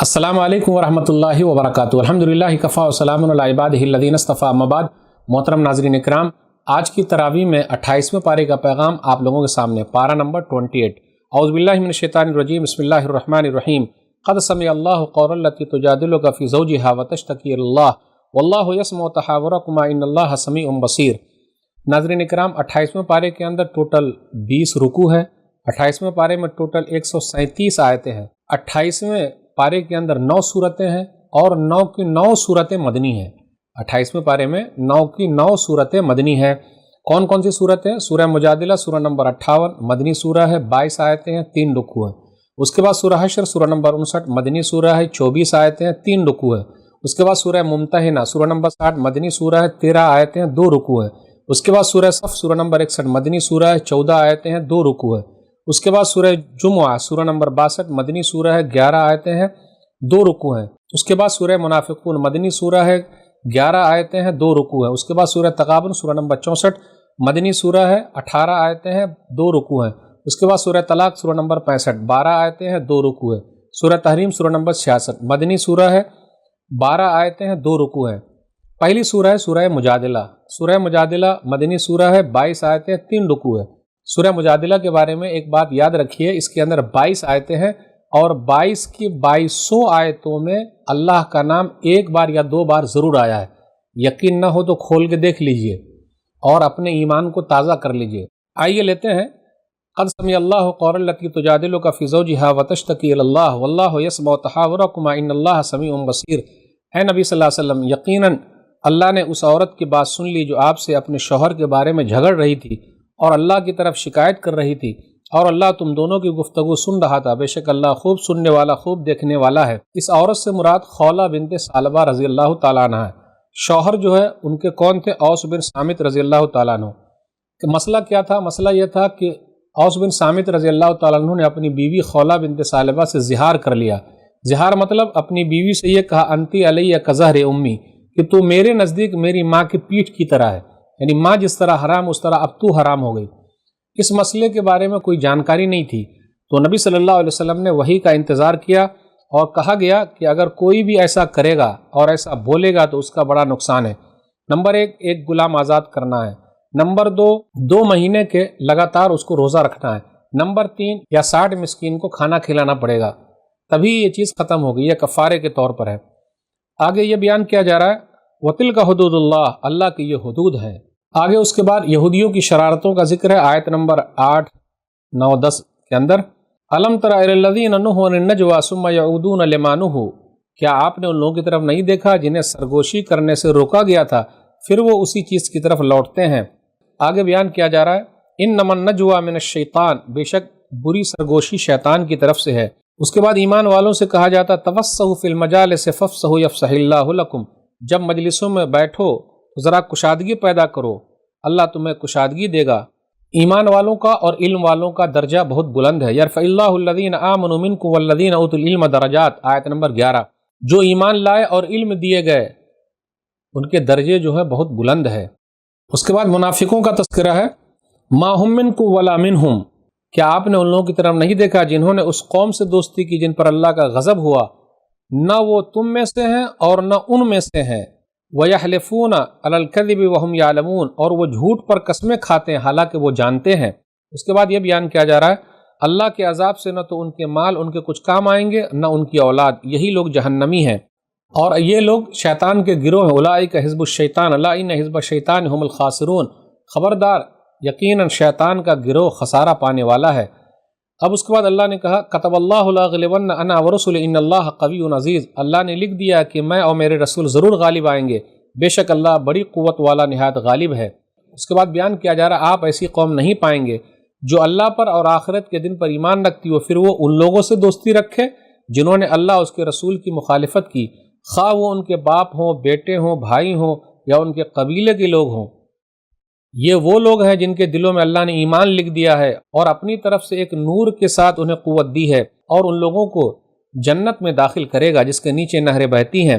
السلام علیکم ورحمۃ اللہ وبرکاتہ۔ الحمدللہ کفا وسلام علی عبادہ الذین اصطفیٰ، اما بعد۔ محترم ناظرین اکرام، آج کی تراویح میں 28ویں پارے کا پیغام آپ لوگوں کے سامنے، پارہ نمبر 28۔ اعوذ باللہ من الشیطان الرجیم، بسم اللہ الرحمن الرحیم۔ قد سمع اللہ قول التی تجادلک فی زوجہا وتشتکی الی اللہ واللہ یسمع تحاورکما ان اللہ سمیع بصیر۔ ناظرین اکرام، 28ویں پارے کے اندر ٹوٹل 20 رکوع ہے۔ 28ویں پارے میں ٹوٹل 137 آیتیں ہیں۔ 28ویں پارے کے اندر 9 صورتیں ہیں اور 9 کی 9 صورتیں مدنی ہیں۔ 28ویں پارے میں 9 کی 9 صورتیں مدنی ہیں۔ کون کون سی صورتیں؟ سورہ مجادلہ سورہ نمبر 58 مدنی سورہ ہے، 22 آیتیں ہیں، 3 رکوع ہیں۔ اس کے بعد سورہ حشر سورہ نمبر 59 مدنی سورہ ہے، 24 آیتیں ہیں، 3 رکوع ہیں۔ اس کے بعد سورہ ممتحنہ سورہ نمبر 60 مدنی سورہ ہے، 13 آیتیں ہیں، 2 رکوع ہیں۔ اس کے بعد سورہ صف سورہ نمبر 61 مدنی سورہ ہے، 14 آیتیں ہیں، 2 رکوع ہیں۔ اس کے بعد سورہ جمعہ سورہ نمبر 62 مدنی سورہ ہے، 11 آیتیں ہیں، 2 رکوع ہیں۔ اس کے بعد سورہ منافقون مدنی سورہ ہے، 11 آیتیں ہیں، 2 رکوع ہیں۔ اس کے بعد سورہ تغابن سورہ نمبر 64 مدنی سورہ ہے، 18 آیتیں ہیں، 2 رکوع ہیں۔ اس کے بعد سورہ طلاق سورہ نمبر 65 12 آیتیں ہیں، 2 رکوع ہیں۔ سورہ تحریم سورہ نمبر 66 مدنی سورہ ہے، 12 آیتیں ہیں، 2 رکوع ہیں۔ پہلی سورہ ہے سورہ مجادلہ۔ سورہ مجادلہ مدنی سورہ ہے، 22 آیتیں، 3 رکوع ہیں۔ سورہ مجادلہ کے بارے میں ایک بات یاد رکھیے، اس کے اندر 22 آیتیں ہیں اور 22 کی 2200 آیتوں میں اللہ کا نام ایک بار یا 2 بار ضرور آیا ہے۔ یقین نہ ہو تو کھول کے دیکھ لیجئے اور اپنے ایمان کو تازہ کر لیجئے۔ آئیے لیتے ہیں۔ قد سمع اللہ قول التی تجادلک فی زوجہا وتشتکی الی اللہ واللہ یسمع تحاورکما ان اللہ سمیع بصیر۔ اے نبی صلی اللہ علیہ وسلم، یقیناً اللہ نے اس عورت کی بات سن لی جو آپ سے اپنے شوہر کے بارے میں جھگڑ رہی تھی اور اللہ کی طرف شکایت کر رہی تھی، اور اللہ تم دونوں کی گفتگو سن رہا تھا۔ بے شک اللہ خوب سننے والا، خوب دیکھنے والا ہے۔ اس عورت سے مراد خولہ بنت ثعلبہ رضی اللہ تعالیٰ عنہ ہے۔ شوہر جو ہے ان کے کون تھے؟ اوس بن صامت رضی اللہ تعالیٰ عنہ۔ کہ مسئلہ کیا تھا؟ مسئلہ یہ تھا کہ اوس بن صامت رضی اللہ تعالیٰ عنہ نے اپنی بیوی خولہ بنت ثعلبہ سے زہار کر لیا۔ زہار مطلب اپنی بیوی سے یہ کہا، انتی علیہ کظہر امی، کہ تو میرے نزدیک میری ماں کی پیٹھ کی طرح ہے، یعنی ماں جس طرح حرام اس طرح اب تو حرام ہو گئی۔ اس مسئلے کے بارے میں کوئی جانکاری نہیں تھی، تو نبی صلی اللہ علیہ وسلم نے وحی کا انتظار کیا اور کہا گیا کہ اگر کوئی بھی ایسا کرے گا اور ایسا بولے گا تو اس کا بڑا نقصان ہے۔ نمبر 1 ایک غلام آزاد کرنا ہے۔ نمبر 2 مہینے کے لگاتار اس کو روزہ رکھنا ہے۔ نمبر 3 یا 60 مسکین کو کھانا کھلانا پڑے گا، تبھی یہ چیز ختم ہوگی، یہ کفارے کے طور پر ہے۔ آگے یہ بیان کیا جا رہا ہے، وَتِلْكَ حُدُودُ اللَّهِ، اللہ کی یہ حدود ہیں۔ آگے اس کے بعد یہودیوں کی شرارتوں کا ذکر ہے، آیت نمبر 8، 9، 10 کے اندر۔ أَلَمْ تَرَ إِلَى الَّذِينَ نُهُوا عَنِ النَّجْوَىٰ ثُمَّ يَعُودُونَ لِمَا نُهُوا، کیا آپ نے ان لوگوں کی طرف نہیں دیکھا جنہیں سرگوشی کرنے سے روکا گیا تھا، پھر وہ اسی چیز کی طرف لوٹتے ہیں۔ آگے بیان کیا جا رہا ہے، إِنَّمَا النَّجْوَىٰ مِنَ الشَّيْطَانِ، بے شک بری سرگوشی شیطان کی طرف سے ہے۔ اس کے بعد ایمان والوں سے کہا جاتا، تَوَسَّعُوا فِي الْمَجَالِسِ فَافْصَحُوا يَفْصَحِ اللَّهُ لَكُمْ، جب مجلسوں میں بیٹھو تو ذرا کشادگی پیدا کرو، اللہ تمہیں کشادگی دے گا۔ ایمان والوں کا اور علم والوں کا درجہ بہت بلند ہے۔ یرفع اللہ الذین آمنوا منکم والذین اوتوا العلم درجات، آیت نمبر 11۔ جو ایمان لائے اور علم دیے گئے ان کے درجے جو ہے بہت بلند ہے۔ اس کے بعد منافقوں کا تذکرہ ہے، ما ہم منکم ولا منہم، کیا آپ نے ان لوگوں کی طرف نہیں دیکھا جنہوں نے اس قوم سے دوستی کی جن پر اللہ کا غضب ہوا، نہ وہ تم میں سے ہیں اور نہ ان میں سے ہیں۔ وَيَحْلِفُونَ عَلَى الْكَذِبِ وَهُمْ يَعْلَمُونَ، اور وہ جھوٹ پر قسمیں کھاتے ہیں حالانکہ وہ جانتے ہیں۔ اس کے بعد یہ بیان کیا جا رہا ہے، اللہ کے عذاب سے نہ تو ان کے مال ان کے کچھ کام آئیں گے نہ ان کی اولاد، یہی لوگ جہنمی ہیں اور یہ لوگ شیطان کے گروہ ہیں۔ اولئک حزب الشیطان الا ان حزب الشیطان هم الخاسرون، خبردار یقیناً شیطان کا گروہ خسارہ پانے والا ہے۔ اب اس کے بعد اللہ نے کہا، کتب اللہ لاغلبن انا ورسلی ان اللہ قوی عزیز، اللہ نے لکھ دیا کہ میں اور میرے رسول ضرور غالب آئیں گے، بے شک اللہ بڑی قوت والا نہایت غالب ہے۔ اس کے بعد بیان کیا جا رہا، آپ ایسی قوم نہیں پائیں گے جو اللہ پر اور آخرت کے دن پر ایمان رکھتی ہو پھر وہ ان لوگوں سے دوستی رکھے جنہوں نے اللہ اس کے رسول کی مخالفت کی، خواہ وہ ان کے باپ ہوں، بیٹے ہوں، بھائی ہوں یا ان کے قبیلے کے لوگ ہوں۔ یہ وہ لوگ ہیں جن کے دلوں میں اللہ نے ایمان لکھ دیا ہے اور اپنی طرف سے ایک نور کے ساتھ انہیں قوت دی ہے، اور ان لوگوں کو جنت میں داخل کرے گا جس کے نیچے نہریں بہتی ہیں۔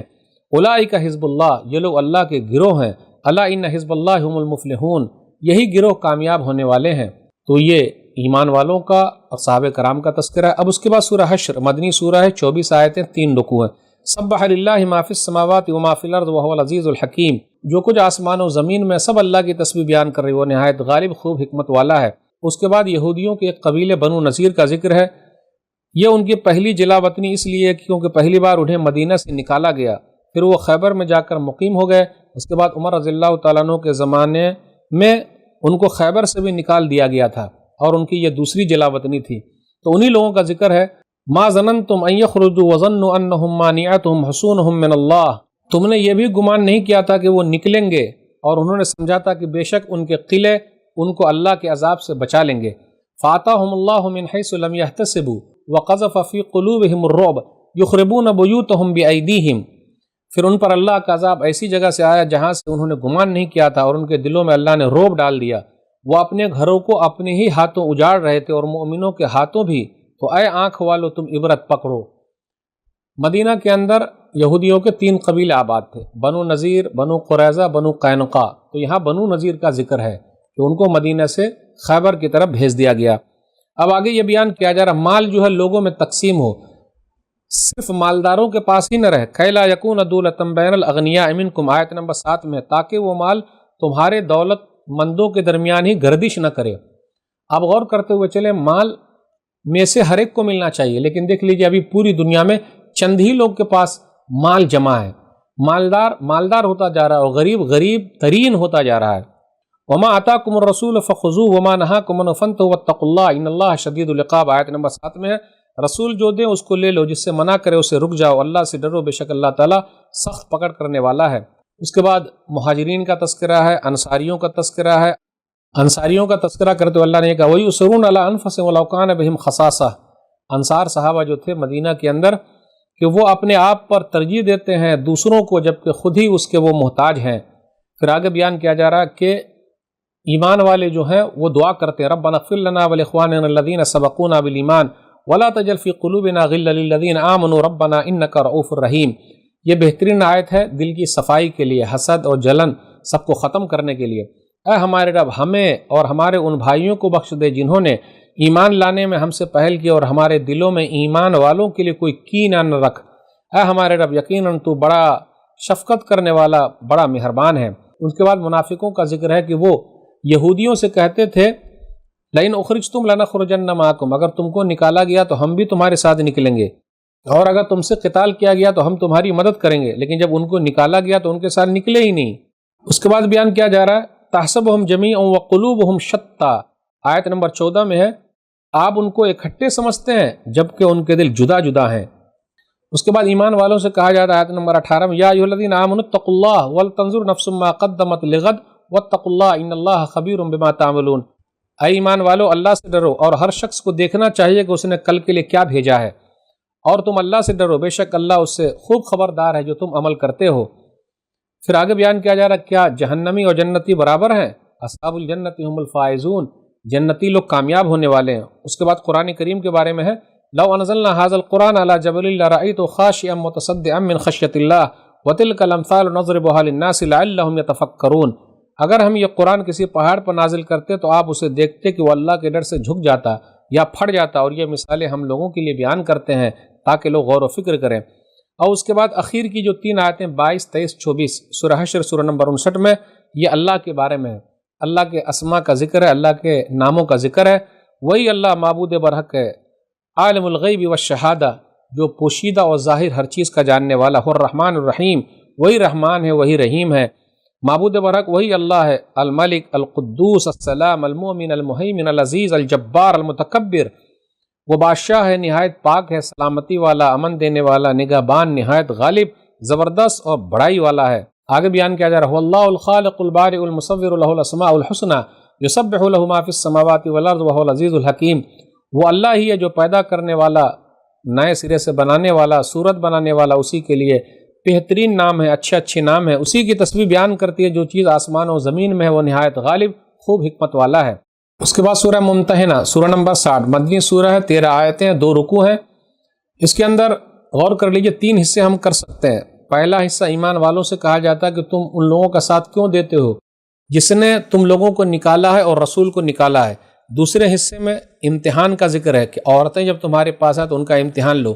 اولئک حزب اللہ، یہ لوگ اللہ کے گروہ ہیں۔ الا ان حزب اللہ هم المفلحون، یہی گروہ کامیاب ہونے والے ہیں۔ تو یہ ایمان والوں کا اور صحابہ کرام کا تذکرہ ہے۔ اب اس کے بعد سورہ حشر مدنی سورہ ہے، 24 آیتیں، 3 رکوع ہیں۔ سبح للہ ما فی السماوات وما فی الارض وهو العزیز الحکیم، جو کچھ آسمان و زمین میں سب اللہ کی تسبیح بیان کر رہی، وہ نہایت غالب خوب حکمت والا ہے۔ اس کے بعد یہودیوں کے ایک قبیلے بنو نذیر کا ذکر ہے۔ یہ ان کی پہلی جلا وطنی اس لیے کیونکہ پہلی بار انہیں مدینہ سے نکالا گیا، پھر وہ خیبر میں جا کر مقیم ہو گئے۔ اس کے بعد عمر رضی اللہ تعالیٰ عنہ کے زمانے میں ان کو خیبر سے بھی نکال دیا گیا تھا اور ان کی یہ دوسری جلا وطنی تھی۔ تو انہی لوگوں کا ذکر ہے، ما ظننتم ان یخرجوا وظنوا انہم مانعتہم حصونہم من اللہ، تم نے یہ بھی گمان نہیں کیا تھا کہ وہ نکلیں گے اور انہوں نے سمجھا تھا کہ بے شک ان کے قلعے ان کو اللہ کے عذاب سے بچا لیں گے۔ فآتاہم اللہ من حیث لم یحتسبوا وقذف فی قلوبہم الرعب یخربون بیوتہم بایدیہم، پھر ان پر اللہ کا عذاب ایسی جگہ سے آیا جہاں سے انہوں نے گمان نہیں کیا تھا، اور ان کے دلوں میں اللہ نے رعب ڈال دیا، وہ اپنے گھروں کو اپنے ہی ہاتھوں اجاڑ رہے تھے اور مومنوں کے ہاتھوں بھی۔ تو اے آنکھ والو تم عبرت پکڑو۔ مدینہ کے اندر یہودیوں کے 3 قبیلے آباد تھے، بنو نذیر، بنو قریظہ، بنو قینقاع۔ تو یہاں بنو نذیر کا ذکر ہے کہ ان کو مدینہ سے خیبر کی طرف بھیج دیا گیا۔ اب آگے یہ بیان کیا جا رہا مال جو ہے لوگوں میں تقسیم ہو، صرف مالداروں کے پاس ہی نہ رہے، کَیْ لَا یَکُونَ دُولَةً بَیْنَ الْأَغْنِیَاءِ مِنْکُمْ، آیت نمبر 7 میں، تاکہ وہ مال تمہارے دولت مندوں کے درمیان ہی گردش نہ کرے۔ اب غور کرتے ہوئے چلے، مال میں سے ہر ایک کو ملنا چاہیے، لیکن دیکھ لیجیے ابھی پوری دنیا میں چند ہی لوگ کے پاس مال جمع ہے، مالدار ہوتا جا رہا ہے اور غریب ترین ہوتا جا رہا ہے۔ وما آتاکم الرسول فخذوہ وما نہاکم عنہ فانتہوا واتقوا اللہ ان اللہ شدید العقاب، آیت نمبر 7 میں ہے، رسول جو دیں اس کو لے لو، جس سے منع کرے اسے رک جاؤ، اللہ سے ڈرو، بے شک اللہ تعالیٰ سخت پکڑ کرنے والا ہے۔ اس کے بعد مہاجرین کا تذکرہ ہے، انصاریوں کا تذکرہ ہے۔ انصاریوں کا تذکرہ کرتے ہوئے اللہ نے کہا وَيُؤْثِرُونَ عَلَىٰ أَنفُسِهِمْ وَلَوْ كَانَ بِهِمْ خَصَاصَةٌ، انصار صحابہ جو تھے مدینہ کے اندر کہ وہ اپنے آپ پر ترجیح دیتے ہیں دوسروں کو جبکہ خود ہی اس کے وہ محتاج ہیں۔ پھر آگے بیان کیا جا رہا کہ ایمان والے جو ہیں وہ دعا کرتے ہیں ربنا اغفر لنا ولاخواننا الذین سبقونا بالایمان ولا تجعل فی قلوبنا غلا للذین آمنوا ربنا انک رؤوف رحیم۔ یہ بہترین آیت ہے دل کی صفائی کے لیے، حسد اور جلن سب کو ختم کرنے کے لیے۔ اے ہمارے رب ہمیں اور ہمارے ان بھائیوں کو بخش دے جنہوں نے ایمان لانے میں ہم سے پہل کی، اور ہمارے دلوں میں ایمان والوں کے لیے کوئی کینہ نہ رکھ۔ اے ہمارے رب یقیناً تو بڑا شفقت کرنے والا، بڑا مہربان ہے۔ اس کے بعد منافقوں کا ذکر ہے کہ وہ یہودیوں سے کہتے تھے لئن اخرجتم لنخرجن معکم، اگر تم کو نکالا گیا تو ہم بھی تمہارے ساتھ نکلیں گے، اور اگر تم سے قتال کیا گیا تو ہم تمہاری مدد کریں گے، لیکن جب ان کو نکالا گیا تو ان کے ساتھ نکلے ہی نہیں۔ اس کے بعد بیان کیا جا رہا ہے تحسبهم جميعا وقلوبهم شتى، آیت نمبر 14 میں ہے آپ ان کو اکٹھے سمجھتے ہیں جبکہ ان کے دل جدا جدا ہیں۔ اس کے بعد ایمان والوں سے کہا جاتا ہے آیت نمبر 18 میں یا ایھا الذین آمنوا اتقوا اللہ ولتنظر نفس ما قدمت لغد واتقوا اللہ ان اللہ خبیر بما تعملون، اے ایمان والو اللہ سے ڈرو اور ہر شخص کو دیکھنا چاہیے کہ اس نے کل کے لیے کیا بھیجا ہے، اور تم اللہ سے ڈرو بے شک اللہ اس سے خوب خبردار ہے جو تم عمل کرتے ہو۔ پھر آگے بیان کیا جا رہا ہے کیا جہنمی اور جنتی برابر ہیں؟ اصحاب الجنت هم الفائزون، جنتی لوگ کامیاب ہونے والے ہیں۔ اس کے بعد قرآن کریم کے بارے میں ہے لو انزلنا هذا القرآن على جبل لرأيته خاشعا متصدعا من خشية الله وتلك الامثال نضربها للناس لعلهم يتفكرون، اگر ہم یہ قرآن کسی پہاڑ پر نازل کرتے تو آپ اسے دیکھتے کہ وہ اللہ کے ڈر سے جھک جاتا یا پھٹ جاتا، اور یہ مثالیں ہم لوگوں کے لیے بیان کرتے ہیں تاکہ لوگ غور و فکر کریں۔ اور اس کے بعد اخیر کی جو 3 آیتیں 22، 23، 24 سورہ حشر سورہ نمبر 59 میں یہ اللہ کے بارے میں ہے، اللہ کے اسماء کا ذکر ہے، اللہ کے ناموں کا ذکر ہے۔ وہی اللہ معبود برحق ہے، عالم الغیب والشہادہ، جو پوشیدہ اور ظاہر ہر چیز کا جاننے والا، هو الرحمن الرحیم، وہی رحمان ہے وہی رحیم ہے۔ معبود برحق وہی اللہ ہے، الملک القدوس السلام المؤمن المہیمن العزیز الجبار المتکبر، وہ بادشاہ ہے نہایت پاک ہے، سلامتی والا، امن دینے والا، نگہبان، نہایت غالب، زبردست اور بڑائی والا ہے۔ آگے بیان کیا جا رہا ہے اللہ الخالق البارئ المصور له الاسماء الحسنى یسبح له ما فی السماوات والارض وهو العزیز الحکیم، وہ اللہ ہی ہے جو پیدا کرنے والا، نئے سرے سے بنانے والا، صورت بنانے والا، اسی کے لیے بہترین نام ہے، اچھے اچھے نام ہے، اسی کی تسبیح بیان کرتی ہے جو چیز آسمان و زمین میں ہے، وہ نہایت غالب خوب حکمت والا ہے۔ اس کے بعد سورہ ممتحنہ سورہ نمبر 60 مدنی سورہ ہے، 13 آیتیں، 2 رکوع ہیں۔ اس کے اندر غور کر لیجئے 3 حصے ہم کر سکتے ہیں۔ پہلا حصہ ایمان والوں سے کہا جاتا ہے کہ تم ان لوگوں کا ساتھ کیوں دیتے ہو جس نے تم لوگوں کو نکالا ہے اور رسول کو نکالا ہے، دوسرے حصے میں امتحان کا ذکر ہے کہ عورتیں جب تمہارے پاس آئیں تو ان کا امتحان لو۔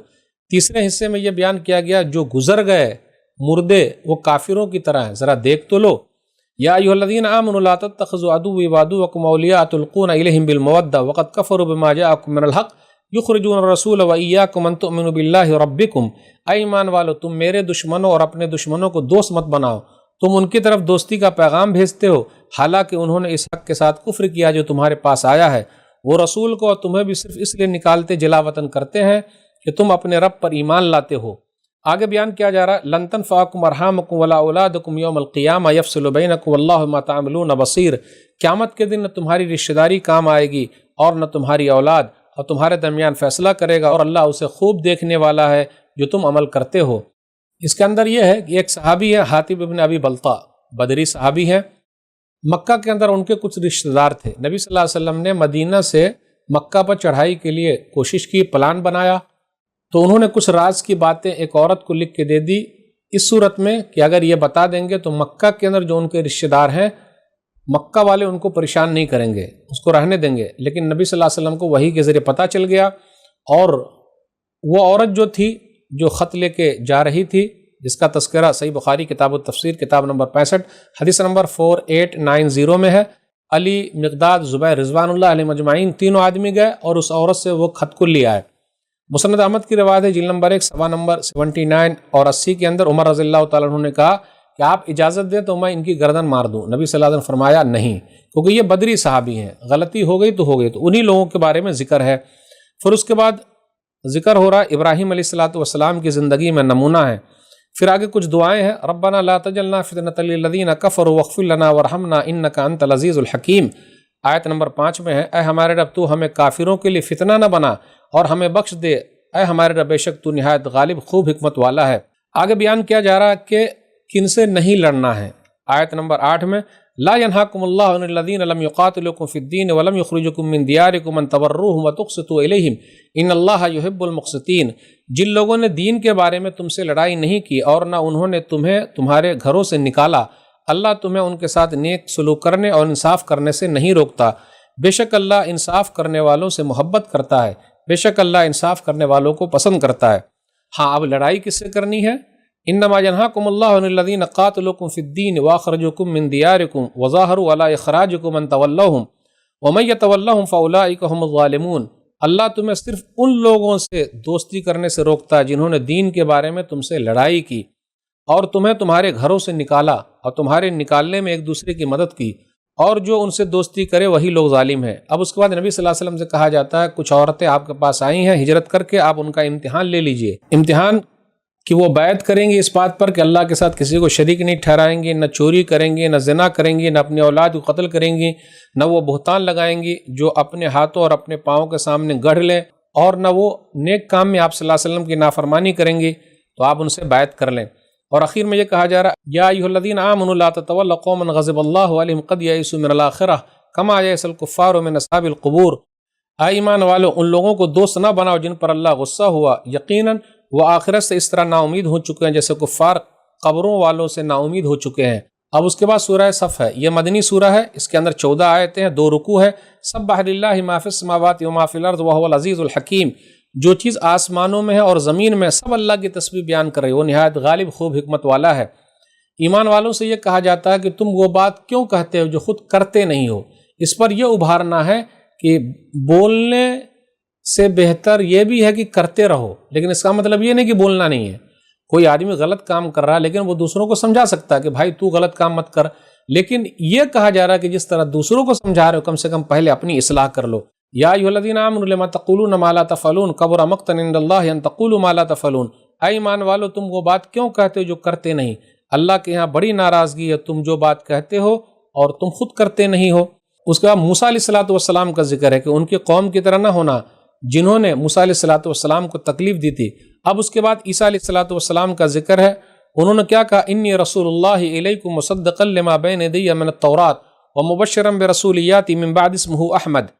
تیسرے حصے میں یہ بیان کیا گیا جو گزر گئے مردے وہ کافروں کی طرح ہیں، ذرا دیکھ تو لو۔ یا ایھا الذین آمنوا لا تتخذوا عدوی وعدوکم اولیاء تلقون الیہم بالمودۃ وقد کفروا بما جاءکم من الحق یخرجون الرسول وایاکم ان تؤمنوا باللہ ربکم۔ اے ایمان والو، تم میرے دشمنوں اور اپنے دشمنوں کو دوست مت بناؤ، تم ان کی طرف دوستی کا پیغام بھیجتے ہو حالانکہ انہوں نے اس حق کے ساتھ کفر کیا جو تمہارے پاس آیا ہے۔ وہ رسول کو اور تمہیں بھی صرف اس لیے نکالتے جلا وطن کرتے ہیں کہ تم اپنے رب پر ایمان لاتے ہو۔ آگے بیان کیا جا رہا ہے لن تنفعکم ارحامکم ولا اولادکم یوم القیامہ یفصل بینکم واللہ بما تعملون بصیر۔ قیامت کے دن نہ تمہاری رشتہ داری کام آئے گی اور نہ تمہاری اولاد، اور تمہارے درمیان فیصلہ کرے گا اور اللہ اسے خوب دیکھنے والا ہے جو تم عمل کرتے ہو۔ اس کے اندر یہ ہے کہ ایک صحابی ہے حاتب ابن ابی بلطہ، بدری صحابی ہے۔ مکہ کے اندر ان کے کچھ رشتہ دار تھے۔ نبی صلی اللہ علیہ وسلم نے مدینہ سے مکہ پر چڑھائی کے لیے کوشش کی، پلان بنایا، تو انہوں نے کچھ راز کی باتیں ایک عورت کو لکھ کے دے دی اس صورت میں کہ اگر یہ بتا دیں گے تو مکہ کے اندر جو ان کے رشتہ دار ہیں مکہ والے ان کو پریشان نہیں کریں گے، اس کو رہنے دیں گے۔ لیکن نبی صلی اللہ علیہ وسلم کو وحی کے ذریعے پتہ چل گیا، اور وہ عورت جو تھی جو خط لے کے جا رہی تھی، جس کا تذکرہ صحیح بخاری کتاب التفسیر کتاب نمبر 65 حدیث نمبر 4890 میں ہے، علی، مقداد، زبیر رضوان اللہ علیہ مجمعین تینوں آدمی گئے اور اس عورت سے وہ خط کو لے آئے۔ مسند احمد کی روایت ہے جلد نمبر 1 صفحہ نمبر 79 اور 80 کے اندر عمر رضی اللہ تعالیٰ عنہ نے کہا کہ آپ اجازت دیں تو میں ان کی گردن مار دوں۔ نبی صلی اللہ علیہ وسلم نے فرمایا نہیں، کیونکہ یہ بدری صحابی ہیں، غلطی ہو گئی تو ہو گئی، تو انہی لوگوں کے بارے میں ذکر ہے۔ پھر اس کے بعد ذکر ہو رہا ابراہیم علیہ السلام کی زندگی میں نمونہ ہے۔ پھر آگے کچھ دعائیں ہیں، ربنا لا تجعلنا فتنة للذین کفروا واغفر لنا وارحمنا انک انت العزیز الحکیم۔ آیت نمبر 5 میں ہے، اے ہمارے رب تو ہمیں کافروں کے لیے فتنہ نہ بنا اور ہمیں بخش دے، اے ہمارے رب بے شک تو نہایت غالب خوب حکمت والا ہے۔ آگے بیان کیا جا رہا ہے کہ کن سے نہیں لڑنا ہے۔ آیت نمبر 8 میں لا ینہاکم اللہ عن الذین لم یقاتلوکم فی الدین ولم یخرجوکم من دیارکم ان تبروہم وتقسطوا الیہم ان اللہ یحب المقسطین۔ جن لوگوں نے دین کے بارے میں تم سے لڑائی نہیں کی اور نہ انہوں نے تمہیں تمہارے گھروں سے نکالا، اللہ تمہیں ان کے ساتھ نیک سلوک کرنے اور انصاف کرنے سے نہیں روکتا، بے شک اللہ انصاف کرنے والوں سے محبت کرتا ہے، بے شک اللہ انصاف کرنے والوں کو پسند کرتا ہے۔ ہاں، اب لڑائی کس سے کرنی ہے؟ انما ینہاکم اللہ عن الذین قاتلوکم فی الدین واخرجوکم من دیارکم وظاہروا علی اخراجکم ان تولوہم ومن یتولہم فاولئک هم الظالمون۔ اللہ تمہیں صرف ان لوگوں سے دوستی کرنے سے روکتا ہے جنہوں نے دین کے بارے میں تم سے لڑائی کی اور تمہیں تمہارے گھروں سے نکالا اور تمہارے نکالنے میں ایک دوسرے کی مدد کی، اور جو ان سے دوستی کرے وہی لوگ ظالم ہیں۔ اب اس کے بعد نبی صلی اللہ علیہ وسلم سے کہا جاتا ہے کچھ عورتیں آپ کے پاس آئی ہیں، ہجرت کر کے آپ ان کا امتحان لے لیجئے۔ امتحان کہ وہ بیعت کریں گی اس بات پر کہ اللہ کے ساتھ کسی کو شریک نہیں ٹھہرائیں گی، نہ چوری کریں گی، نہ زنا کریں گی، نہ اپنی اولاد کو قتل کریں گی، نہ وہ بہتان لگائیں گی جو اپنے ہاتھوں اور اپنے پاؤں کے سامنے گڑھ لیں، اور نہ وہ نیک کام میں آپ صلی اللہ علیہ وسلم کی نافرمانی کریں گی، تو آپ ان سے بیعت کر لیں۔ اور آخر میں یہ کہا جا رہا ہے یا ایھا الذین آمنوا لا تتولوا قوما غضب اللہ علیہم قد یئسوا من الآخرہ کما یئس الکفار من اصحاب القبور۔ اے ایمان والو، ان لوگوں کو دوست نہ بناؤ جن پر اللہ غصہ ہوا، یقیناً وہ آخرت سے اس طرح نا امید ہو چکے ہیں جیسے کفار قبروں والوں سے نا امید ہو چکے ہیں۔ اب اس کے بعد سورہ صف ہے، یہ مدنی سورہ ہے، اس کے اندر 14 آیتیں ہیں، 2 رکوع ہے۔ سبح للہ ما فی السماوات وما فی الارض وهو العزیز الحکیم۔ جو چیز آسمانوں میں ہے اور زمین میں سب اللہ کی تسبیح بیان کر رہی ہے، وہ نہایت غالب خوب حکمت والا ہے۔ ایمان والوں سے یہ کہا جاتا ہے کہ تم وہ بات کیوں کہتے ہو جو خود کرتے نہیں ہو۔ اس پر یہ ابھارنا ہے کہ بولنے سے بہتر یہ بھی ہے کہ کرتے رہو، لیکن اس کا مطلب یہ نہیں کہ بولنا نہیں ہے۔ کوئی آدمی غلط کام کر رہا ہے لیکن وہ دوسروں کو سمجھا سکتا ہے کہ بھائی تو غلط کام مت کر، لیکن یہ کہا جا رہا ہے کہ جس طرح دوسروں کو سمجھا رہے ہو کم سے کم پہلے اپنی اصلاح کر لو۔ یا ایھا الذین آمنوا لما تقولون ما لا تفعلون کبر مقتا عند اللہ ان تقولوا ما لا تفعلون۔ اے ایمان والو، تم وہ بات کیوں کہتے ہو جو کرتے نہیں؟ اللہ کے یہاں بڑی ناراضگی ہے تم جو بات کہتے ہو اور تم خود کرتے نہیں ہو۔ اس کے بعد موسیٰ علیہ السلام کا ذکر ہے کہ ان کی قوم کی طرح نہ ہونا جنہوں نے موسیٰ علیہ السلام کو تکلیف دی تھی۔ اب اس کے بعد عیسیٰ علیہ السلام کا ذکر ہے، انہوں نے کیا کہا، انی رسول اللہ الیکم مصدقا لما بین یدی من التوراۃ ومبشرا برسول یاتی من بعد اسمہ احمد۔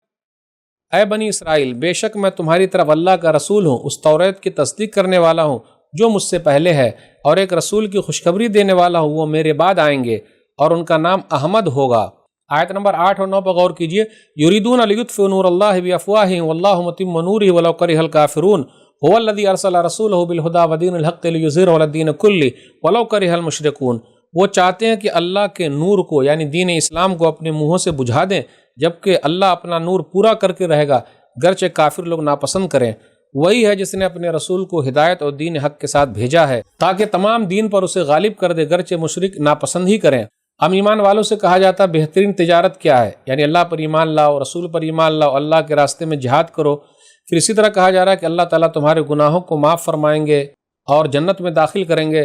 اے بنی اسرائیل، بے شک میں تمہاری طرف اللہ کا رسول ہوں، اس توریت کی تصدیق کرنے والا ہوں جو مجھ سے پہلے ہے، اور ایک رسول کی خوشخبری دینے والا ہوں، وہ میرے بعد آئیں گے اور ان کا نام احمد ہوگا۔ آیت نمبر 8 اور 9 پر غور کیجئے، یریدون لیطفئوا نور اللہ بافواہہم واللہ متم نورہ ولو کرہ الکافرون هو الذی ارسل رسولہ بالہدی ودین الحق لیظہرہ علی الدین کلہ ولو کرہ المشرکون۔ وہ چاہتے ہیں کہ اللہ کے نور کو یعنی دین اسلام کو اپنے منہوں سے بجھا دیں، جبکہ اللہ اپنا نور پورا کر کے رہے گا گرچہ کافر لوگ ناپسند کریں۔ وہی ہے جس نے اپنے رسول کو ہدایت اور دین حق کے ساتھ بھیجا ہے تاکہ تمام دین پر اسے غالب کر دے گرچہ مشرک ناپسند ہی کریں۔ ہم ایمان والوں سے کہا جاتا ہے بہترین تجارت کیا ہے، یعنی اللہ پر ایمان لاؤ، رسول پر ایمان لاؤ، اللہ کے راستے میں جہاد کرو۔ پھر اسی طرح کہا جا رہا ہے کہ اللہ تعالیٰ تمہارے گناہوں کو معاف فرمائیں گے اور جنت میں داخل کریں گے۔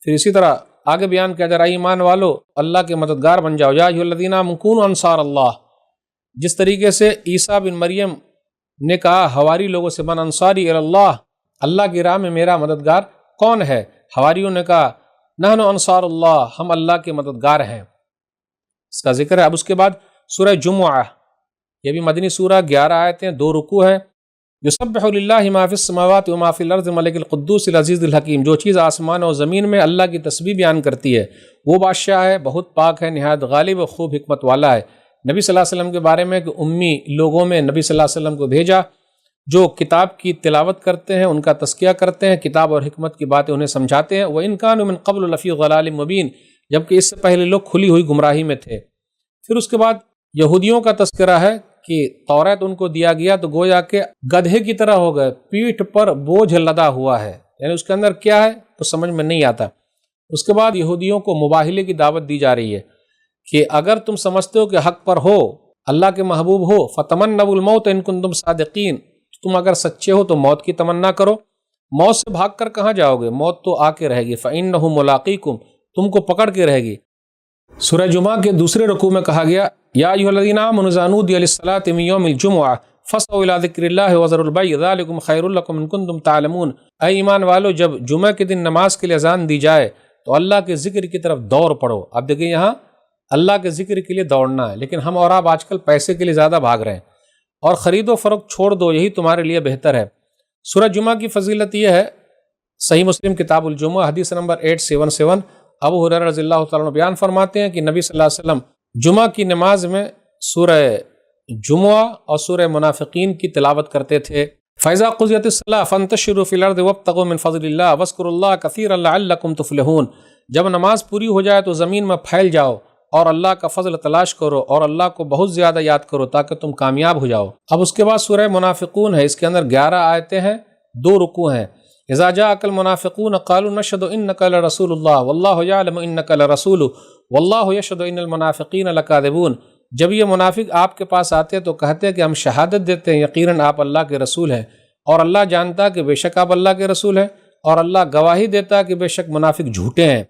پھر اسی طرح آگے بیان کیا جا رہا ہے ایمان والو اللہ کے مددگار بن جاؤ، یا ایھا الذین آمنوا کونوا انصار اللہ۔ جس طریقے سے عیسیٰ بن مریم نے کہا حواری لوگوں سے من انصاری الی اللہ، اللہ کی راہ میں میرا مددگار کون ہے؟ حواریوں نے کہا نحن انصار اللہ، ہم اللہ کے مددگار ہیں۔ اس کا ذکر ہے۔ اب اس کے بعد سورہ جمعہ، یہ بھی مدنی سورہ، 11 آیتیں، 2 رکوع ہے۔ یسبح للہ ما فی السماوات وما فی الارض الملک القدوس العزیز الحکیم۔ جو چیز آسمان اور زمین میں اللہ کی تسبیح بیان کرتی ہے، وہ بادشاہ ہے، بہت پاک ہے، نہایت غالب و خوب حکمت والا ہے۔ نبی صلی اللہ علیہ وسلم کے بارے میں کہ امی لوگوں میں نبی صلی اللہ علیہ وسلم کو بھیجا جو کتاب کی تلاوت کرتے ہیں، ان کا تزکیہ کرتے ہیں، کتاب اور حکمت کی باتیں انہیں سمجھاتے ہیں۔ وَإِن كَانُوا مِن قَبْلُ لَفِي ضَلَالٍ مُبِينٍ، جبکہ اس سے پہلے لوگ کھلی ہوئی گمراہی میں تھے۔ پھر اس کے بعد یہودیوں کا تذکرہ ہے کہ توریت ان کو دیا گیا تو گویا کہ گدھے کی طرح ہو گئے، پیٹھ پر بوجھ لدا ہوا ہے، یعنی اس کے اندر کیا ہے تو سمجھ میں نہیں آتا۔ اس کے بعد یہودیوں کو مباہلے کی دعوت دی جا رہی ہے کہ اگر تم سمجھتے ہو کہ حق پر ہو، اللہ کے محبوب ہو، فَتَمَنَّوُا الْمَوْتَ إِن كُنتُمْ صَادِقِينَ، تم اگر سچے ہو تو موت کی تمنا کرو۔ موت سے بھاگ کر کہاں جاؤ گے؟ موت تو آ کے رہے گی، فَإِنَّهُ مُلَاقِيكُمْ، تم کو پکڑ کے رہے گی۔ سورہ جمعہ کے دوسرے رکوع میں کہا گیا یا ایھا الذین آمنوا اذا نودی للصلاۃ من یوم الجمعہ فاسعوا الی ذکر اللہ وذروا البیع ذلکم خیر لکم ان کنتم تعلمون۔ اے ایمان والو، جب جمعہ کے دن نماز کے لیے اذان دی جائے تو اللہ کے ذکر کی طرف دوڑ پڑو۔ اب دیکھیں یہاں اللہ کے ذکر کے لیے دوڑنا ہے، لیکن ہم اور آپ آج کل پیسے کے لیے زیادہ بھاگ رہے ہیں، اور خرید و فروخت چھوڑ دو، یہی تمہارے لیے بہتر ہے۔ سورہ جمعہ کی فضیلت یہ ہے، صحیح مسلم کتاب الجمعہ حدیث نمبر 877، ابو ہریرہ رضی اللہ تعالیٰ عنہ بیان فرماتے ہیں کہ نبی صلی اللہ علیہ وسلم جمعہ کی نماز میں سورہ جمعہ اور سورہ منافقین کی تلاوت کرتے تھے۔ فَإِذَا قُضِيَتِ الصَّلَاةُ فَانتَشِرُوا فِي الْأَرْضِ وَابْتَغُوا مِن فَضْلِ اللَّهِ وَاذْكُرُوا اللَّهَ كَثِيرًا لَعَلَّكُمْ تُفْلِحُونَ۔ جب نماز پوری ہو جائے تو زمین میں پھیل جاؤ اور اللہ کا فضل تلاش کرو اور اللہ کو بہت زیادہ یاد کرو تاکہ تم کامیاب ہو جاؤ۔ اب اس کے بعد سورہ منافقون ہے، اس کے اندر 11 آیتیں ہیں، 2 رکوع ہیں۔ اذا جاءك المنافقون قالوا نشهد انك لرسول الله والله يعلم انك لرسوله والله يشهد ان المنافقين لكاذبون۔ جب یہ منافق آپ کے پاس آتے تو کہتے کہ ہم شہادت دیتے ہیں یقیناً آپ اللہ کے رسول ہیں، اور اللہ جانتا کہ بے شک آپ اللہ کے رسول ہیں، اور اللہ گواہی دیتا کہ بے شک منافق جھوٹے ہیں۔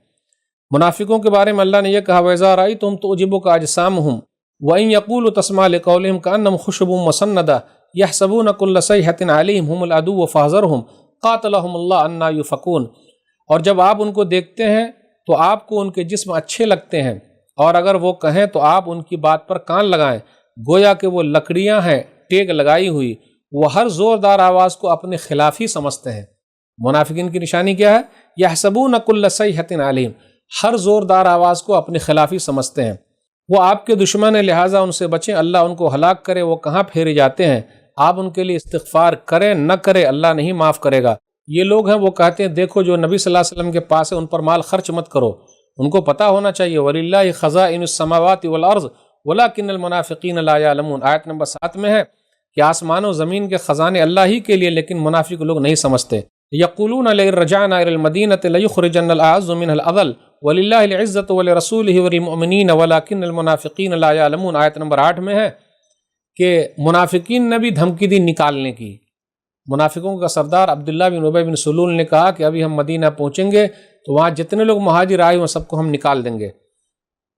منافقوں کے بارے میں اللہ نے یہ کہا وَإِذَا رَأَيْتَهُمْ تُعْجِبُكَ أَجْسَامُهُمْ وَإِن يَقُولُوا تَسْمَعْ لِقَوْلِهِمْ كَأَنَّهُمْ خُشُبٌ مُّسَنَّدَةٌ يَحْسَبُونَ كُلَّ صَيْحَةٍ عَلَيْهِمْ هُمُ الْعَدُوُّ فَاحْذَرْهُمْ قاتلہم اللہ انا یفکون۔ اور جب آپ ان کو دیکھتے ہیں تو آپ کو ان کے جسم اچھے لگتے ہیں، اور اگر وہ کہیں تو آپ ان کی بات پر کان لگائیں، گویا کہ وہ لکڑیاں ہیں ٹیک لگائی ہوئی، وہ ہر زوردار آواز کو اپنے خلاف ہی سمجھتے ہیں۔ منافقین کی نشانی کیا ہے؟ یحسبون کل صیحۃ علیہم، ہر زوردار آواز کو اپنے خلاف ہی سمجھتے ہیں۔ وہ آپ کے دشمن ہیں، لہٰذا ان سے بچیں، اللہ ان کو ہلاک کرے، وہ کہاں پھیرے جاتے ہیں۔ آپ ان کے لیے استغفار کریں نہ کریں، اللہ نہیں معاف کرے گا۔ یہ لوگ ہیں وہ کہتے ہیں دیکھو جو نبی صلی اللہ علیہ وسلم کے پاس ہے ان پر مال خرچ مت کرو، ان کو پتہ ہونا چاہیے وَلِلَّهِ خَزَائِنُ السَّمَاوَاتِ وَالْأَرْضِ وَلَٰكِنَّ الْمُنَافِقِينَ لَا يَعْلَمُونَ۔ آیت نمبر 7 میں ہے کہ آسمان و زمین کے خزانے اللہ ہی کے لیے، لیکن منافق لوگ نہیں سمجھتے۔ يَقُولُونَ لَئِن رَّجَعْنَا إِلَى الْمَدِينَةِ لَيُخْرِجَنَّ الْأَعَزُّ مِنْهَا الْأَذَلَّ وَلِلَّهِ الْعِزَّةُ وَلِرَسُولِهِ وَلِلْمُؤْمِنِينَ وَلَٰكِنَّ الْمُنَافِقِينَ لَا يَعْلَمُونَ۔ آیت نمبر 8 میں ہے کہ منافقین نے بھی دھمکی دی نکالنے کی۔ منافقوں کا سردار عبداللہ بن ابی بن سلول نے کہا کہ ابھی ہم مدینہ پہنچیں گے تو وہاں جتنے لوگ مہاجر آئے ہیں سب کو ہم نکال دیں گے۔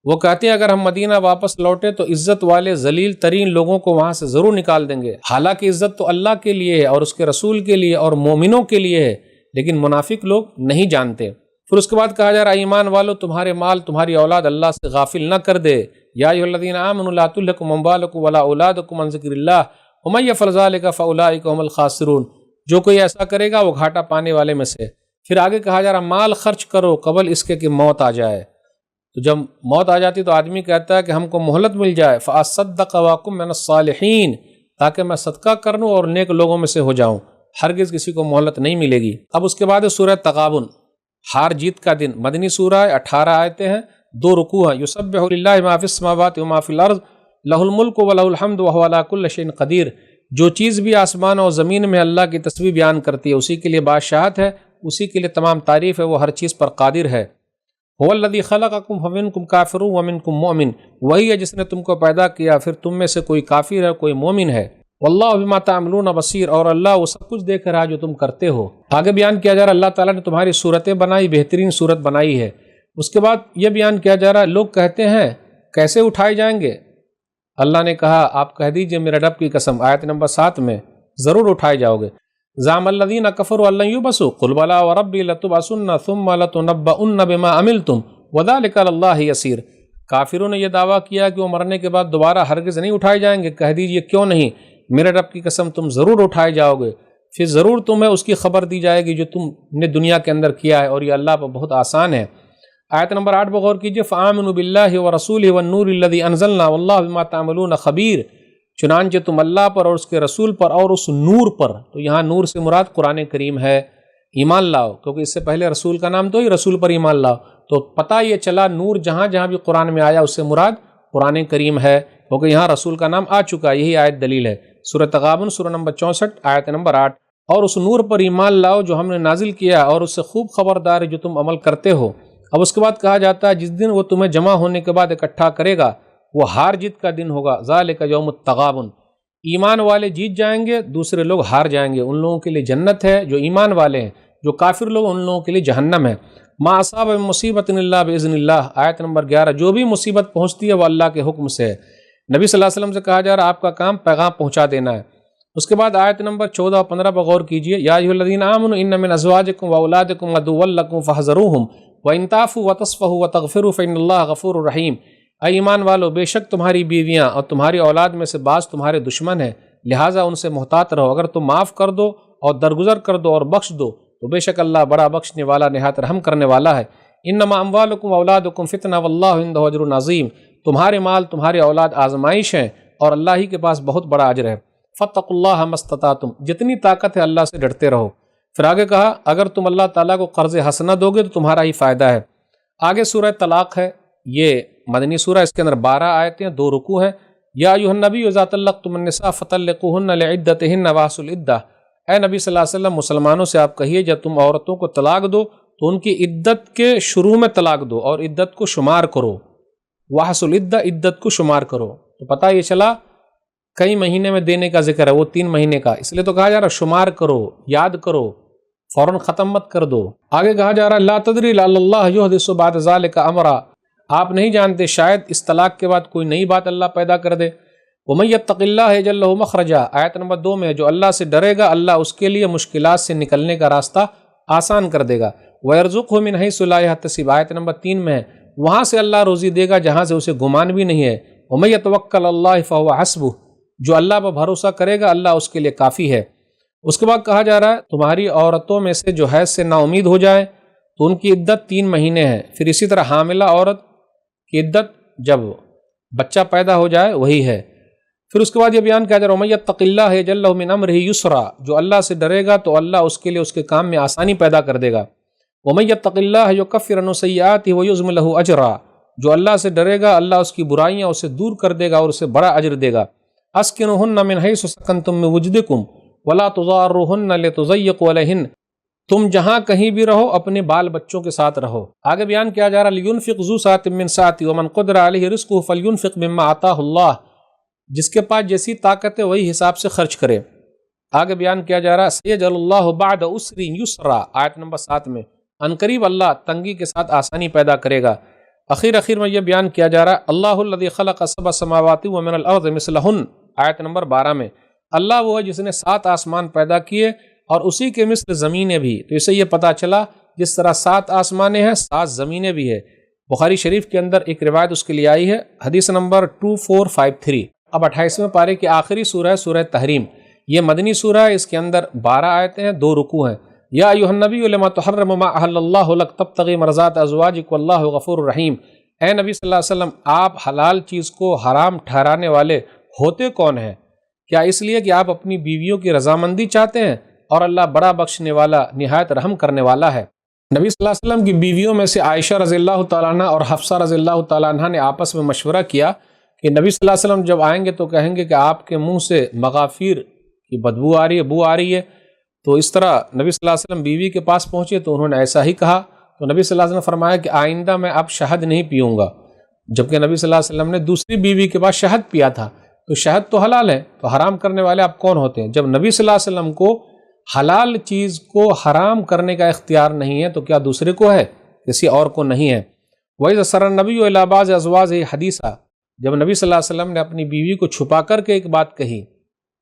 وہ کہتے ہیں اگر ہم مدینہ واپس لوٹے تو عزت والے ذلیل ترین لوگوں کو وہاں سے ضرور نکال دیں گے، حالانکہ عزت تو اللہ کے لیے ہے اور اس کے رسول کے لیے اور مومنوں کے لیے ہے، لیکن منافق لوگ نہیں جانتے۔ پھر اس کے بعد کہا جا رہا ہے ایمان والو تمہارے مال تمہاری اولاد اللہ سے غافل نہ کر دے۔ یا ایھا الذین آمنوا لا تلھکم اموالکم ولا اولادکم عن ذکر اللہ ومن یفعل ذلک فاولئک هم الخاسرون۔ جو کوئی ایسا کرے گا وہ گھاٹا پانے والے میں سے۔ پھر آگے کہا جا رہا مال خرچ کرو قبل اس کے کہ موت آ جائے۔ تو جب موت آ جاتی تو آدمی کہتا ہے کہ ہم کو مہلت مل جائے، فَأَصَّدَّقَ وَأَكُن مِّنَ الصَّالِحِينَ، تاکہ میں صدقہ کر لوں اور نیک لوگوں میں سے ہو جاؤں۔ ہرگز کسی کو مہلت نہیں ملے گی۔ اب اس کے بعد سورہ تغابن، ہار جیت کا دن، مدنی سورہ ہے، 18 آیتیں ہیں، 2 رکوع ہیں۔ یسبح للہ ما فی السماوات و ما فی الارض لہ الملک و لہ الحمد وہو علی کل شیء قدیر۔ جو چیز بھی آسمان اور زمین میں اللہ کی تسبیح بیان کرتی ہے اسی کے لیے بادشاہت ہے، اسی کے لیے تمام تعریف ہے، وہ ہر چیز پر قادر ہے۔ هو الذی خلقکم فمنکم کافر ومنکم مؤمن، وہی ہے جس نے تم کو پیدا کیا، پھر تم میں سے کوئی کافر ہے کوئی مومن ہے۔ واللہ بما تعملون بصیر، اور اللہ وہ سب کچھ دیکھ رہا ہے جو تم کرتے ہو۔ آگے بیان کیا جا رہا ہے اللہ تعالیٰ نے تمہاری صورتیں بنائی، بہترین صورت بنائی ہے۔ اس کے بعد یہ بیان کیا جا رہا ہے لوگ کہتے ہیں کیسے اٹھائے جائیں گے؟ اللہ نے کہا آپ کہہ دیجئے میرے رب کی قسم، آیت نمبر 7 میں، ضرور اٹھائے جاؤ گے۔ زعم الذین کفروا ان لن یبعثوا قل بلی وربی لتبعثن ثم لتنبؤن بما عملتم وذلک علی اللہ یسیر۔ کافروں نے یہ دعویٰ کیا کہ وہ مرنے کے بعد دوبارہ ہرگز نہیں اٹھائے جائیں گے۔ کہہ دیجئے کیوں نہیں، میرے رب کی قسم تم ضرور اٹھائے جاؤ گے، پھر ضرور تمہیں اس کی خبر دی جائے گی جو تم نے دنیا کے اندر کیا ہے، اور یہ اللہ پر بہت آسان ہے۔ آیت نمبر 8 بغور کیجئے، فآمنوا باللہ ورسولہ والنور الذی انزلنا واللہ بما تعملون خبیر۔ چنانچہ تم اللہ پر اور اس کے رسول پر اور اس نور پر، تو یہاں نور سے مراد قرآن کریم ہے، ایمان لاؤ، کیونکہ اس سے پہلے رسول کا نام تو ہی رسول پر ایمان لاؤ، تو پتہ یہ چلا نور جہاں جہاں بھی قرآن میں آیا اس سے مراد قرآن کریم ہے، کیونکہ یہاں رسول کا نام آ چکا، یہی آیت دلیل ہے۔ سورہ تغابن سورہ نمبر 64 آیت نمبر 8، اور اس نور پر ایمان لاؤ جو ہم نے نازل کیا، اور اس سے خوب خبردار ہے جو تم عمل کرتے ہو۔ اب اس کے بعد کہا جاتا ہے جس دن وہ تمہیں جمع ہونے کے بعد اکٹھا کرے گا وہ ہار جیت کا دن ہوگا، ذالک یوم التغابن۔ ایمان والے جیت جائیں گے، دوسرے لوگ ہار جائیں گے۔ ان لوگوں کے لیے جنت ہے جو ایمان والے ہیں، جو کافر لوگ ان لوگوں کے لیے جہنم ہے۔ ما اصاب من مصیبت الا باذن اللہ، آیت نمبر 11، جو بھی مصیبت پہنچتی ہے وہ اللہ کے حکم سے ہے۔ نبی صلی اللہ علیہ وسلم سے کہا جا رہا ہے آپ کا کام پیغام پہنچا دینا ہے۔ اس کے بعد آیت نمبر 14 اور 15 پر غور کیجئے، یا ایھا الذین آمنوا ان من ازواجکم واولادکم عدوا لکم فاحذروہم وان تعفوا وتصفحوا وتغفروا فان اللہ غفور رحیم۔ اے ایمان والو، بے شک تمہاری بیویاں اور تمہاری اولاد میں سے بعض تمہارے دشمن ہیں، لہٰذا ان سے محتاط رہو۔ اگر تم معاف کر دو اور درگزر کر دو اور بخش دو تو بے شک اللہ بڑا بخشنے والا نہایت رحم کرنے والا ہے۔ انما اموالکم واولادکم فتنہ واللہ عندہ اجر عظیم، تمہارے مال تمہاری اولاد آزمائش ہیں اور اللہ ہی کے پاس بہت بڑا اجر ہے۔ فاتقوا اللہ ما استطعتم، جتنی طاقت ہے اللہ سے ڈرتے رہو۔ پھر آگے کہا اگر تم اللہ تعالیٰ کو قرض حسنہ دو گے تو تمہارا ہی فائدہ ہے۔ آگے سورہ طلاق ہے، یہ مدنی سورہ، اس کے اندر 12 آیتیں، 2 رکوع ہیں۔ یا ایھا النبی اذا طلقتم النساء فطلقوہن لعدتہن واحصوا العدہ، اے نبی صلی اللہ علیہ وسلم مسلمانوں سے آپ کہیے جب تم عورتوں کو طلاق دو تو ان کی عدت کے شروع میں طلاق دو اور عدت کو شمار کرو۔ واحصوا العدہ، عدت کو شمار کرو۔ تو پتہ یہ چلا کئی مہینے میں دینے کا ذکر ہے، وہ 3 مہینے کا، اس لیے تو کہا جا رہا ہے شمار کرو، یاد کرو، فوراً ختم مت کر دو۔ آگے کہا جا رہا ہے لا تدری لعل اللہ یحدث بعد ذلک امرا، آپ نہیں جانتے شاید اس طلاق کے بعد کوئی نئی بات اللہ پیدا کر دے۔ ومن یتق اللہ یجعل لہ مخرجا، آیت نمبر 2 میں، جو اللہ سے ڈرے گا اللہ اس کے لیے مشکلات سے نکلنے کا راستہ آسان کر دے گا۔ ویرزقہ من حیث لا یحتسب، آیت نمبر 3 میں ہے، وہاں سے اللہ روزی دے گا جہاں سے اسے گمان بھی نہیں ہے۔ ومن یتوکل علی اللہ فہو حسبہ، جو اللہ پر بھروسہ کرے گا اللہ اس کے لیے کافی ہے۔ اس کے بعد کہا جا رہا ہے تمہاری عورتوں میں سے جو حیض سے نا امید ہو جائیں تو ان کی عدت 3 مہینے ہے۔ پھر اسی طرح حاملہ عورت کی عدت جب بچہ پیدا ہو جائے وہی ہے۔ پھر اس کے بعد یہ بیان کیا جا رہا ہے وَمَن یتق اللہ یجعل لہ من امرہ یسرا، جو اللہ سے ڈرے گا تو اللہ اس کے لیے اس کے کام میں آسانی پیدا کر دے گا۔ وَمَن یتق اللہ یکفر عنہ سیئاتہ ویعظم لہ اجرا، جو اللہ سے ڈرے گا اللہ اس کی برائیاں اسے دور کر دے گا اور اسے بڑا اجر دے گا۔ اسکنوہن من حیث سکنتم من وجدکم ولا تضاروہن لتضیقوا علیہن، تم جہاں کہیں بھی رہو اپنے بال بچوں کے ساتھ رہو۔ آگے بیان کیا جا رہا ہے لینفق ذو سعۃ من سعتہ ومن قدر علیہ رزقہ فلینفق مما آتاہ اللہ، جس کے پاس جیسی طاقت ہے وہی حساب سے خرچ کرے۔ آگے بیان کیا جا رہا ہے سیجعل اللہ بعد عسر یسرا، آیت نمبر 7 میں، عنقریب اللہ تنگی کے ساتھ آسانی پیدا کرے گا۔ اخیر میں یہ بیان کیا جا رہا ہے اللہ الذی خلق 7 سماوات ومن الارض مثلہن، آیت نمبر 12 میں، اللہ وہ ہے جس نے 7 آسمان پیدا کیے اور اسی کے مثل زمینیں بھی۔ تو اسے یہ پتہ چلا جس طرح 7 آسمانیں ہیں 7 زمینیں بھی ہے۔ بخاری شریف کے اندر ایک روایت اس کے لیے آئی ہے، حدیث نمبر 2453۔ اب 28ویں پارے کی آخری سورہ ہے سورہ تحریم، یہ مدنی سورہ ہے، اس کے اندر 12 آیتیں ہیں، 2 رکوع ہیں۔ یا ایھا النبی لما تحرم ما احل اللہ لک تبتغی مرضات ازواجک واللہ غفور رحیم، اے نبی صلی اللہ علیہ وسلم آپ حلال چیز کو حرام ٹھہرانے والے ہوتے کون ہیں؟ کیا اس لیے کہ آپ اپنی بیویوں کی رضامندی چاہتے ہیں؟ اور اللہ بڑا بخشنے والا نہایت رحم کرنے والا ہے۔ نبی صلی اللہ علیہ وسلم کی بیویوں میں سے عائشہ رضی اللہ تعالیٰ عنہ اور حفصہ رضی اللہ تعالیٰ عنہ نے آپس میں مشورہ کیا کہ نبی صلی اللہ علیہ وسلم جب آئیں گے تو کہیں گے کہ آپ کے منہ سے مغافیر کی بدبو آ رہی ہے، بو آ رہی ہے۔ تو اس طرح نبی صلی اللہ علیہ وسلم بیوی کے پاس پہنچے تو انہوں نے ایسا ہی کہا، تو نبی صلی اللہ علیہ وسلم نے فرمایا کہ آئندہ میں اب شہد نہیں پیوں گا، جبکہ نبی صلی اللہ علیہ وسلم نے دوسری بیوی کے پاس شہد پیا تھا۔ تو شہد تو حلال ہے، تو حرام کرنے والے آپ کون ہوتے ہیں؟ جب نبی صلی اللہ علیہ وسلم کو حلال چیز کو حرام کرنے کا اختیار نہیں ہے تو کیا دوسرے کو ہے؟ کسی اور کو نہیں ہے۔ وَإِذَا سَرَّ النَّبِيُّ إِلَىٰ بَعْضِ أَزْوَاجِهِ حَدِيثًا، جب نبی صلی اللہ علیہ وسلم نے اپنی بیوی کو چھپا کر کے ایک بات کہی،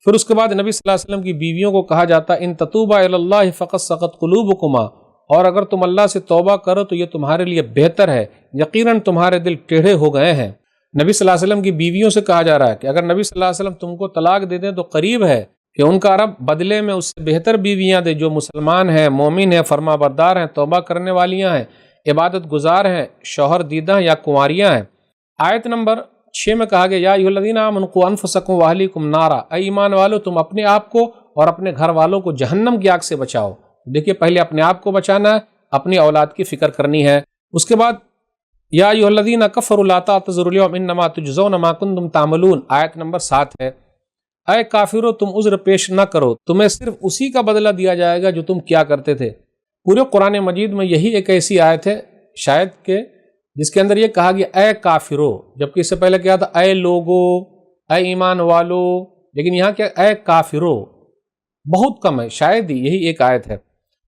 پھر اس کے بعد نبی صلی اللہ علیہ وسلم کی بیویوں کو کہا جاتا ان تتوبا الی اللہ فقد سقط قلوبکما، اور اگر تم اللہ سے توبہ کرو تو یہ تمہارے لیے بہتر ہے، یقیناً تمہارے دل ٹیڑھے ہو گئے ہیں۔ نبی صلی اللہ علیہ وسلم کی بیویوں سے کہا جا رہا ہے کہ اگر نبی صلی اللہ علیہ وسلم تم کو طلاق دے دیں تو قریب ہے کہ ان کا رب بدلے میں اس سے بہتر بیویاں دے جو مسلمان ہیں، مومن ہیں، فرما بردار ہیں، توبہ کرنے والیاں ہیں، عبادت گزار ہیں، شوہر دیدہ ہیں یا کنواریاں ہیں۔ آیت نمبر 6 میں کہا گیا یا ایھا الذین آمنوا قوا انفسکم واہلیکم نارا، اے ایمان والو تم اپنے آپ کو اور اپنے گھر والوں کو جہنم کی آگ سے بچاؤ۔ دیکھیے پہلے اپنے آپ کو بچانا ہے، اپنی اولاد کی فکر کرنی ہے۔ اس کے بعد یا ایھا الذین کفروا لا تعتذروا اليوم انما تجزون ما کنتم تعملون، آیت نمبر 7 ہے۔ اے کافرو تم عذر پیش نہ کرو، تمہیں صرف اسی کا بدلہ دیا جائے گا جو تم کیا کرتے تھے۔ پورے قرآن مجید میں یہی ایک ایسی آیت ہے شاید کہ جس کے اندر یہ کہا گیا اے کافرو، جبکہ اس سے پہلے کیا تھا اے لوگو، اے ایمان والو، لیکن یہاں کیا اے کافرو، بہت کم ہے، شاید ہی یہی ایک آیت ہے۔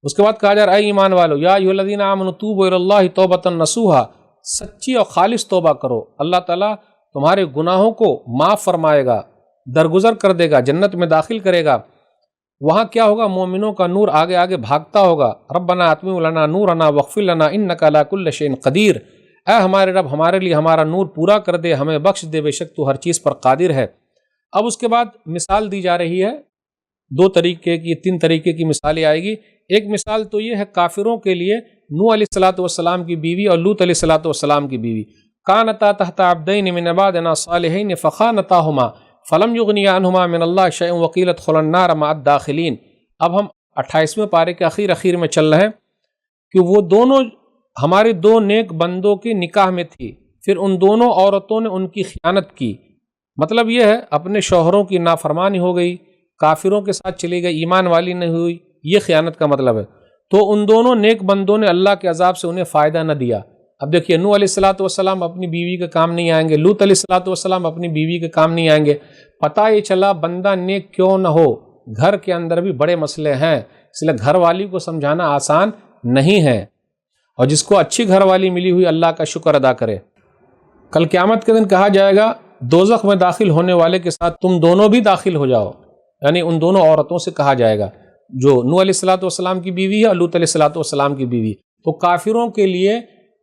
اس کے بعد کہا جا رہا ہے اے ایمان والو یا ایھا الذین آمنوا توبوا الی اللہ توبۃ نصوحا، سچی اور خالص توبہ کرو، اللہ تعالیٰ تمہارے گناہوں کو معاف فرمائے گا، درگزر کر دے گا، جنت میں داخل کرے گا۔ وہاں کیا ہوگا؟ مومنوں کا نور آگے آگے بھاگتا ہوگا۔ ربنا اتمم لنا نورنا واغفر لنا انک علی کل شیء قدیر، اے ہمارے رب ہمارے لیے ہمارا نور پورا کر دے، ہمیں بخش دے، بے شک تو ہر چیز پر قادر ہے۔ اب اس کے بعد مثال دی جا رہی ہے، 3 طریقے کی مثالیں آئے گی۔ ایک مثال تو یہ ہے کافروں کے لیے نوح علیہ السلام کی بیوی اور لوط علیہ السلام کی بیوی، کانتا تحت عبدین من عبادنا صالحین فخانتاہما فلم یغنیا عنہما من اللہ شیء وقیل ادخلا النار مع الداخلین۔ اب ہم 28ویں پارے کے اخیر میں چل رہے ہیں کہ وہ دونوں ہمارے 2 نیک بندوں کے نکاح میں تھی، پھر ان دونوں عورتوں نے ان کی خیانت کی، مطلب یہ ہے اپنے شوہروں کی نافرمانی ہو گئی، کافروں کے ساتھ چلی گئی، ایمان والی نہیں ہوئی، یہ خیانت کا مطلب ہے۔ تو ان دونوں نیک بندوں نے اللہ کے عذاب سے انہیں فائدہ نہ دیا۔ اب دیکھیے نوح علیہ السلام اپنی بیوی کے کام نہیں آئیں گے، لوط علیہ السلام اپنی بیوی کے کام نہیں آئیں گے۔ پتہ یہ چلا بندہ نیک کیوں نہ ہو، گھر کے اندر بھی بڑے مسئلے ہیں، اس لیے گھر والی کو سمجھانا آسان نہیں ہے، اور جس کو اچھی گھر والی ملی ہوئی اللہ کا شکر ادا کرے۔ کل قیامت کے دن کہا جائے گا دوزخ میں داخل ہونے والے کے ساتھ تم دونوں بھی داخل ہو جاؤ، یعنی ان دونوں عورتوں سے کہا جائے گا جو نوح علیہ السلام کی بیوی ہے اور لوط علیہ السلام کی بیوی۔ تو کافروں کے لیے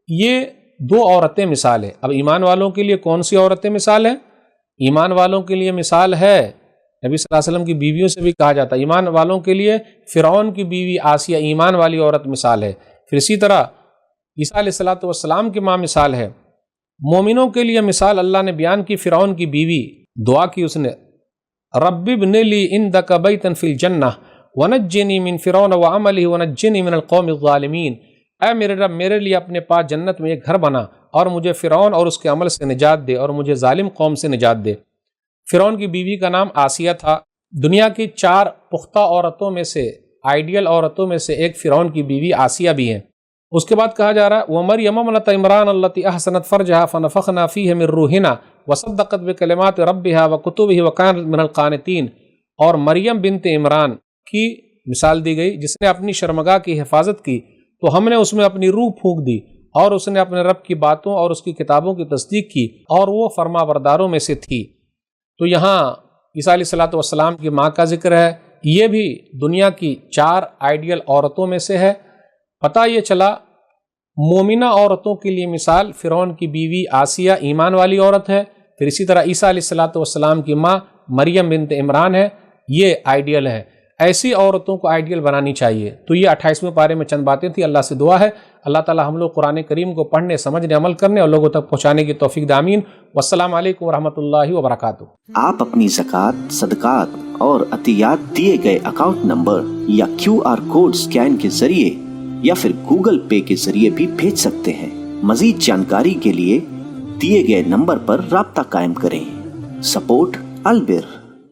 یہ 2 عورتیں مثال ہے۔ اب ایمان والوں کے لیے کون سی عورتیں مثال ہیں؟ ایمان والوں کے لیے مثال ہے نبی صلی اللہ علیہ وسلم کی بیویوں سے بھی کہا جاتا ہے، ایمان والوں کے لیے فرعون کی بیوی آسیہ ایمان والی عورت مثال ہے۔ پھر اسی طرح عیسیٰ علیہ السلام کی ماں مثال ہے۔ مومنوں کے لیے مثال اللہ نے بیان کی، فرعون کی بیوی دعا کی اس نے رب ابن لی عندک بیتا فی الجنہ ونجنی من فرعون وعملہ ونجنی من القوم الظالمین، اے میرے رب میرے لیے اپنے پاس جنت میں ایک گھر بنا اور مجھے فرعون اور اس کے عمل سے نجات دے اور مجھے ظالم قوم سے نجات دے۔ فرعون کی بیوی کا نام آسیہ تھا۔ دنیا کی 4 پختہ عورتوں میں سے، آئیڈیل عورتوں میں سے ایک فرعون کی بیوی آسیہ بھی ہیں۔ اس کے بعد کہا جا رہا ہے وَمَرْيَمَ ابْنَتَ عِمْرَانَ الَّتِي أَحْسَنَتْ فَرْجَهَا فَنَفَخْنَا فِيهِ مِنْ رُوحِنَا وَصَدَّقَتْ بِكَلِمَاتِ رَبِّهَا وَكُتُبِهِ وَكَانَتْ مِنَ الْقَانِتِينَ، اور مریم بنت عمران کی مثال دی گئی جس نے اپنی شرمگاہ کی حفاظت کی تو ہم نے اس میں اپنی روح پھونک دی، اور اس نے اپنے رب کی باتوں اور اس کی کتابوں کی تصدیق کی اور وہ فرما برداروں میں سے تھی۔ تو یہاں عیسیٰ علیہ السلام کی ماں کا ذکر ہے، یہ بھی دنیا کی 4 آئیڈیل عورتوں میں سے ہے۔ پتہ یہ چلا مومنہ عورتوں کے لیے مثال فرعون کی بیوی آسیہ ایمان والی عورت ہے، پھر اسی طرح عیسیٰ علیہ السلام کی ماں مریم بنت عمران ہے، یہ آئیڈیل ہے۔ ایسی عورتوں کو آئیڈیل بنانی چاہیے۔ تو یہ 28ویں پارے میں چند باتیں تھیں۔ اللہ سے دعا ہے اللہ تعالی ہم لوگ قرآن کریم کو پڑھنے، سمجھنے، عمل کرنے اور لوگوں تک پہنچانے کی توفیق دے، آمین۔ والسلام علیکم ورحمۃ اللہ وبرکاتہ۔ آپ اپنی زکوٰۃ، صدقات اور عطیات دیے گئے اکاؤنٹ نمبر یا QR کوڈ سکین کے ذریعے یا پھر گوگل پے کے ذریعے بھی بھیج سکتے ہیں۔ مزید جانکاری کے لیے دیے گئے نمبر پر رابطہ قائم کریں۔ سپورٹ البر۔